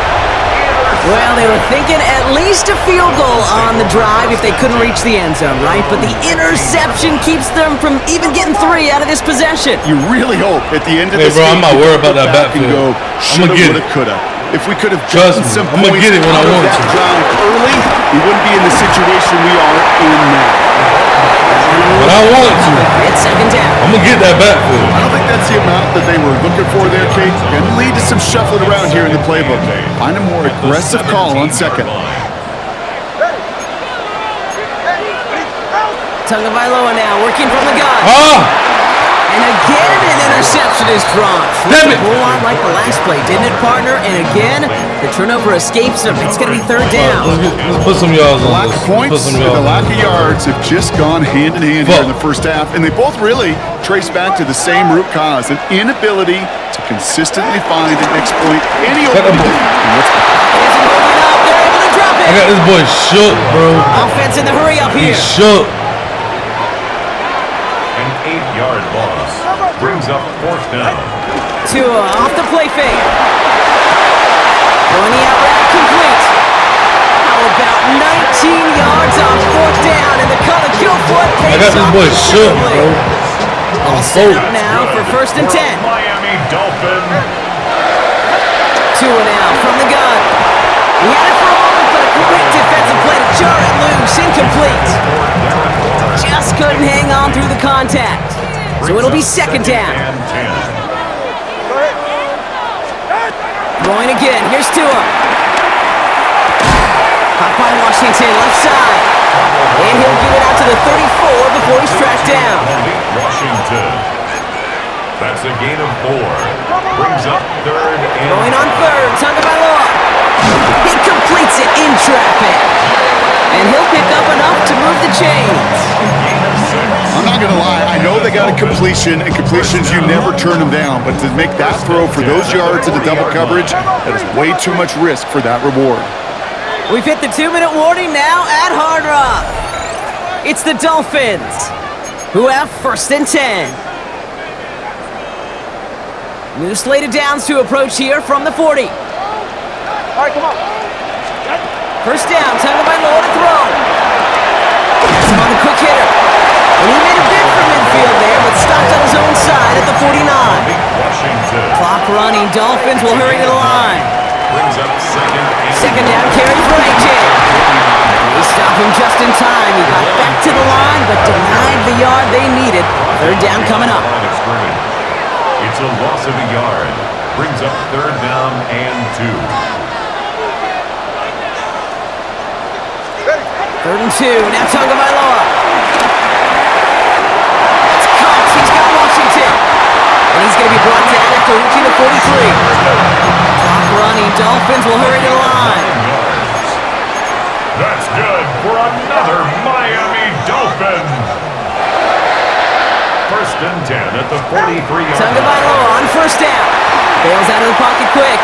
Well, they were thinking at least a field goal on the drive if they couldn't reach the end zone, right? But the interception keeps them from even getting 3 out of this possession. You really hope at the end of this bro, I'm game, not worried about that back and backfield. go, I'm gonna get it. coulda. If we could have Trust gotten me, some I'm gonna points get it when I out of want that to. drive early, we wouldn't be in the situation we are in now. But I want to. It's second down. I'm gonna get that backfield. I don't think that's the amount that they were looking for there, Kate. Going to lead to some shuffling around here in the playbook. Find a more aggressive call on second. Tagovailoa now working from the gun. And again, an interception is drawn. Damn it. A whole lot like the last play, didn't it, partner? And again, the turnover escapes him. It's going to be third down. Let's put some yards The on lack this. of points and the lack of yards have just gone hand in hand here in the first half, and they both really trace back to the same root cause, an inability to consistently find and exploit any opening. They're able to drop it. I got this boy shook, bro. Offense in the hurry up here. He's shook. An 8-yard loss brings up fourth down. Tua off the play fake. Going the out route complete. How about 19 yards on fourth down, and the color kill for it pays I got this off boy shook, bro. All set up now for first and 10. Miami Dolphin. Tua now from the gun. He had it for a moment, but a quick defensive play to jar it loose. Incomplete. Just couldn't hang on through the contact. So it'll be second down. Throwing again. Here's Tua. Caught by Washington, left side. And he'll get it out to the 34 before he's tracked down. Washington. That's a gain of 4. Brings up third and... Going on third. Tagovailoa. He completes it in traffic. And he'll pick up enough to move the chains. I'm not going to lie. I know they got a completion, and completions, you never turn them down. But to make that throw for those yards in the double coverage, that is way too much risk for that reward. We've hit the 2-minute warning now at Hard Rock. It's the Dolphins, who have first and 10. New slate of downs to approach here from the 40. All right, come on. First down, Tagovailoa to throw. Pass him on the quick hitter. And he made a bid for midfield there, but stopped on his own side at the 49. Washington. Clock running, Dolphins will hurry to the line. Brings up Second down carry for AJ. They stop him just in time. He got back to the line, but denied the yard they needed. Third down coming up. It's a loss of a yard. Brings up third down and 2. Third and 2. Now Tagovailoa. It's caught. He's got Washington. And he's going to be brought down after reaching the 43. Clock running. Dolphins will hurry to the line. That's good for another Miami Dolphin. First and 10 at the 43-yard line. Tagovailoa on first down. Bails out of the pocket quick.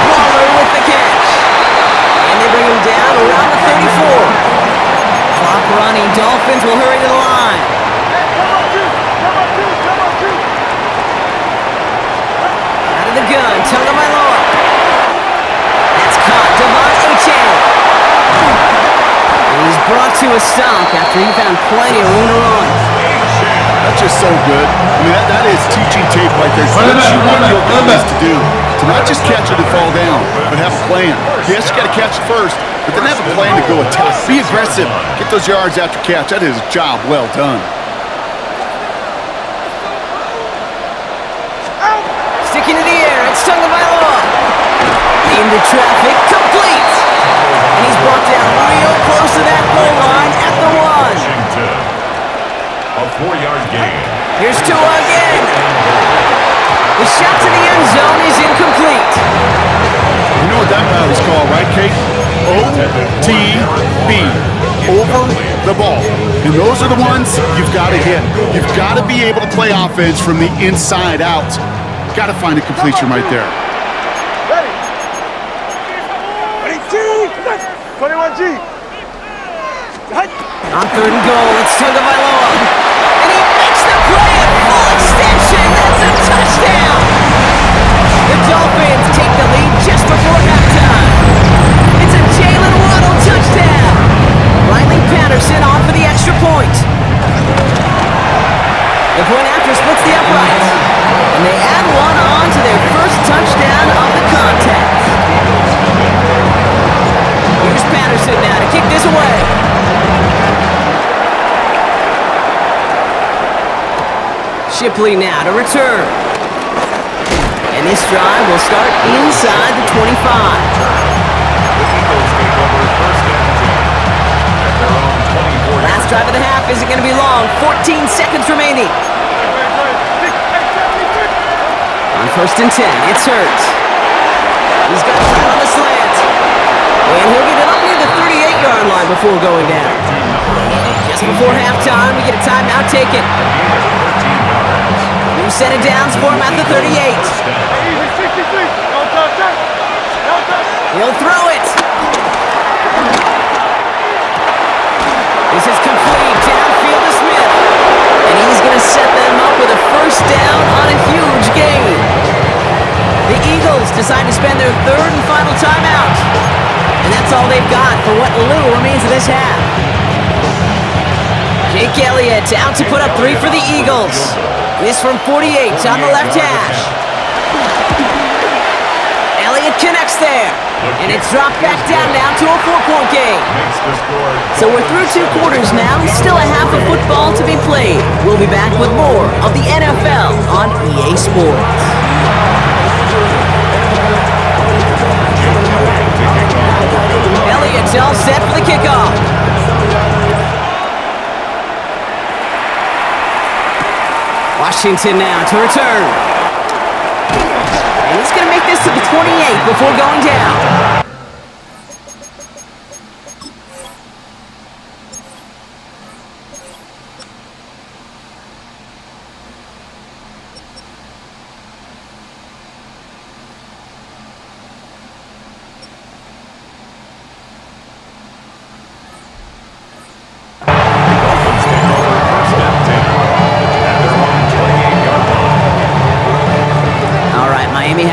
Waller with the catch. And they bring him down around the 34. Clock running. Dolphins will hurry to the line. Out of the gun. Tagovailoa. It's caught. Devon Achane. He's brought to a stop after he found plenty of room to run. That's just so good. I mean, that is teaching tape right there. So what you want your guys to do, to not just catch it and fall down, but have a plan. Yes, you got to catch it first, but then have a plan to go attack. Be aggressive. Get those yards after catch. That is a job well done. Sticking to the air, it's Tagovailoa. Into traffic, complete. And he's brought down real close to that goal line at the 1. A 4-yard gain. Here's Tua again. The shot to the end zone is incomplete. You know what that route is called, right, Kate? OTB. Over the ball. And those are the ones you've got to hit. You've got to be able to play offense from the inside out. Got to find a completion right there. Ready, two, 21G. On 3rd and goal, it's Tagovailoa. And he makes the play at full extension. That's a touchdown. The Dolphins take the lead just before halftime. It's a Jalen Waddle touchdown. Riley Patterson on for the extra point. The point after splits the uprights. And they add one on to their first touchdown of the contest. Here's Patterson now to kick this away. Shipley now to return. And this drive will start inside the 25. The Eagles take over first and 10 at their own 24. Last drive of the half isn't going to be long. 14 seconds remaining. On 1st and 10, it's Hurts. He's got time on the slant. And he'll get it up near the 38-yard line before going down. Just before halftime, we get a timeout taken. New set of downs for him at the 38. He'll throw it. This is complete. Downfield to Smith. And he's going to set them up with a first down on a huge gain. The Eagles decide to spend their 3rd and final timeout. And that's all they've got for what little remains of this half. Jake Elliott out to put up 3 for the Eagles. This from 48 on the left hash. Elliott connects there. And it's dropped back down now to a 4-point game. So we're through 2 quarters now. Still a half of football to be played. We'll be back with more of the NFL on EA Sports. Elliott's all set for the kickoff. Washington now to return. And he's going to make this to the 28 before going down.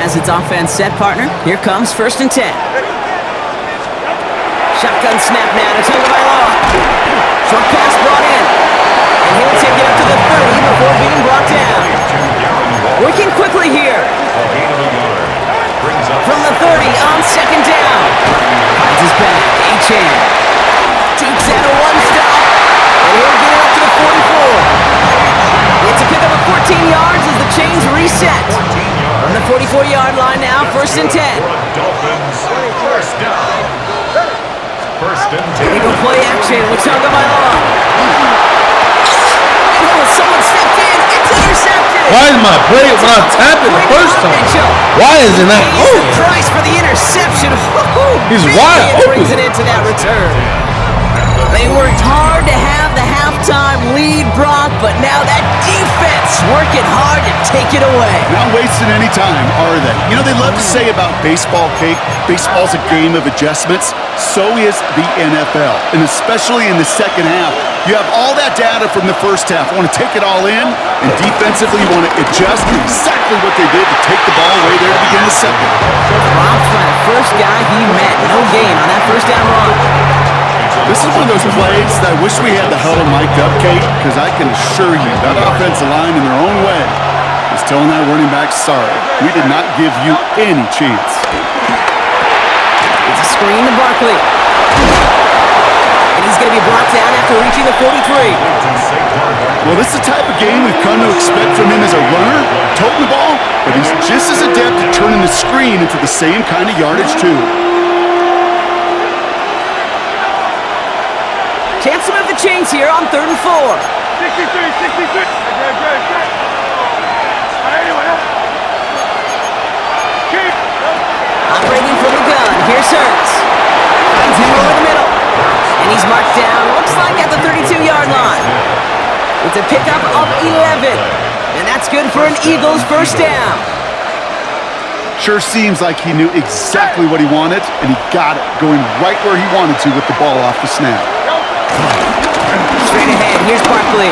Has its offense set, partner. Here comes 1st and 10. Shotgun snap now to Tagovailoa. Short pass brought in. And he'll take it up to the 30 before being brought down. Working quickly here. From the 30 on 2nd down. Finds his back. A-Chan. Jukes out a 1-stop. And he'll get it up to the 44. It's a pickup of 14 yards as the chains reset. On the 44-yard line now, 1st and 10. Dolphins, first down. 1st and 10. Eagle play action with Tagovailoa. Oh, someone stepped in. It's intercepted. Why is my play when I tap it the first time? Why is it not? Pays the price for the interception. He's wide open. Brings it into that return. They worked hard to have the halftime lead, Brock, but now that defense working hard to take it away. Not wasting any time, are they? You know, they love to say about baseball, Kate, baseball's a game of adjustments. So is the NFL, and especially in the second half. You have all that data from the first half. You want to take it all in, and defensively you want to adjust exactly what they did to take the ball away there to begin the second. Rob's the first guy he met. No gain on that first down run. This is one of those plays that I wish we had the huddle mic'd up, Kate, because I can assure you that offensive line in their own way is telling that running back, sorry, we did not give you any chance. It's a screen to Barkley. And he's going to be brought down after reaching the 43. Well, this is the type of game we've come to expect from him as a runner, toting the ball, but he's just as adept at turning the screen into the same kind of yardage, too. Chance to move the chains here on 3rd and 4. 63. Operating from the gun. Here's Hurts. Finds him over the middle. And he's marked down, looks like at the 32-yard line. It's a pickup of 11. And that's good for an Eagles first down. Sure seems like he knew exactly what he wanted, and he got it, going right where he wanted to with the ball off the snap. Straight ahead, here's Barkley.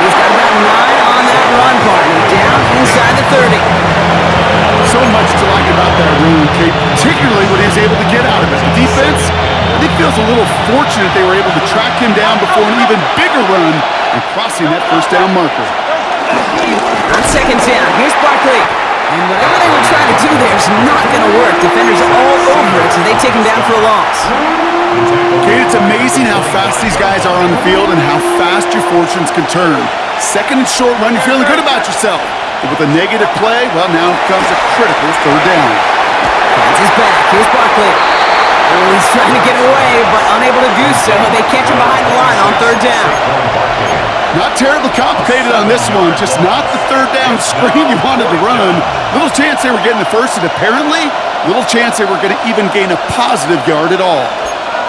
He's got about 9 on that run, partner, down inside the 30. So much to like about that run, Kate, particularly when he was able to get out of it. The defense, I think, feels a little fortunate they were able to track him down before an even bigger run and crossing that first down marker. On second down, here's Barkley. And whatever they were trying to do there is not going to work. Defenders all over it, so they take him down for a loss. Kate, it's amazing how fast these guys are on the field and how fast your fortunes can turn. Second and short run, you're feeling good about yourself. But with a negative play, well, now comes a critical third down. Finds his back. Here's Barkley. Oh, he's trying to get away, but unable to do so. They catch him behind the line on third down. Not terribly complicated on this one, just not the third down screen you wanted to run. Little chance they were getting the first, and apparently, little chance they were going to even gain a positive yard at all.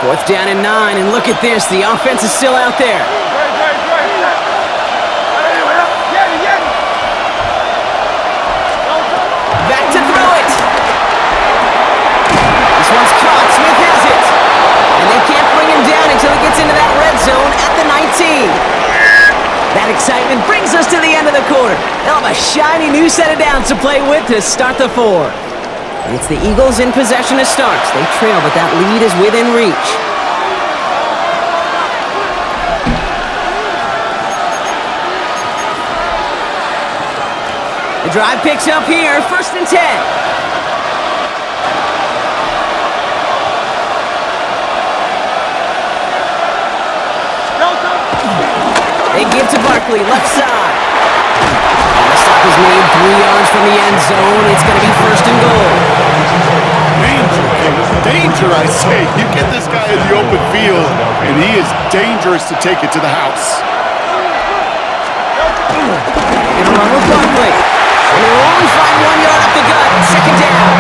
Fourth down and 9, and look at this. The offense is still out there. Back to throw it. This one's caught. Smith has it. And they can't bring him down until he gets into that red zone at the 19. That excitement brings us to the end of the quarter. They'll have a shiny new set of downs to play with to start the 4. It's the Eagles in possession to start. They trail, but that lead is within reach. The drive picks up here, first and 10. They give to Barkley, left side. And the stop is made 3 yards from the end zone. It's going to be first and goal. Danger, I say. You get this guy in the open field, and he is dangerous to take it to the house. In a run with Barkley. And they'll only find 1 yard up the gut. Second down.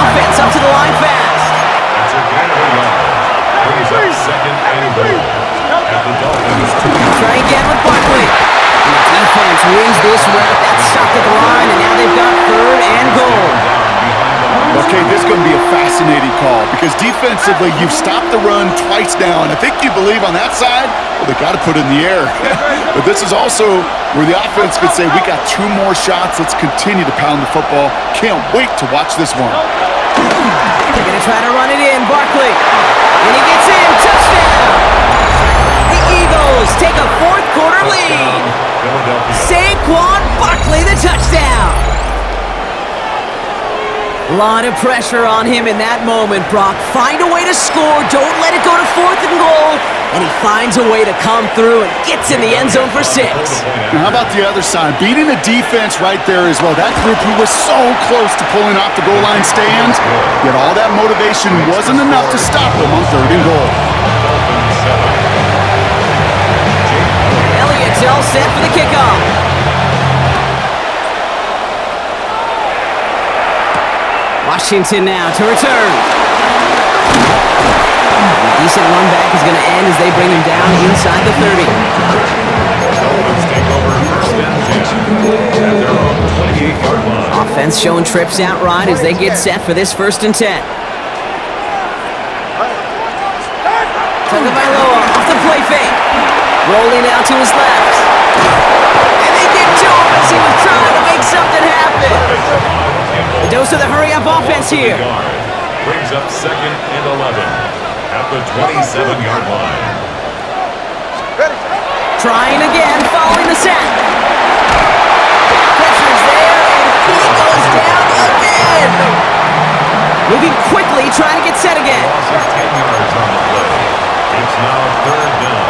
Offense up to the line fast. That's a gain of a yard. Brings up second and goal. At the Dolphins. Try again with Barkley. And the defense wins this route. That's stopped at the line, and now they've got third and goal. Okay, this is going to be a fascinating call because defensively, you've stopped the run twice now, and I think you believe on that side, well, they got to put it in the air. But this is also where the offense could say, we got 2 more shots. Let's continue to pound the football. Can't wait to watch this one. They're going to try to run it in. Barkley. And he gets in. Touchdown. The Eagles take a fourth quarter lead. Saquon Barkley, the touchdown. A lot of pressure on him in that moment, Brock. Find a way to score. Don't let it go to fourth and goal. And he finds a way to come through and gets in the end zone for 6. Now, how about the other side? Beating the defense right there as well. That group who was so close to pulling off the goal line stand, yet all that motivation wasn't enough to stop them on third and goal. Elliott's all set for the kickoff. Washington now to return. A decent run back is going to end as they bring him down inside the 30. Dolphins take over first and 10 at their own 28-yard line. Offense showing trips out right as they get set for this first and 10. Tagovailoa off the play fake. Rolling out to his left. And they get to him as he was trying to make something happen. A dose of the hurry-up offense here. Brings up second and 11 at the 27-yard line. Trying again, following the sack. Pressure's there, and he goes down again. Moving quickly, trying to get set again. Loss of 10 yards on the play. It's now third down.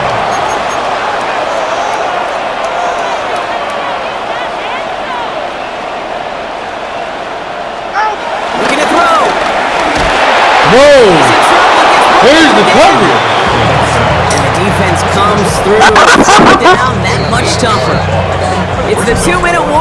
Looking to throw. Whoa! Where's the coverage? And the defense comes through. Down that much tougher. It's the 2-minute warning.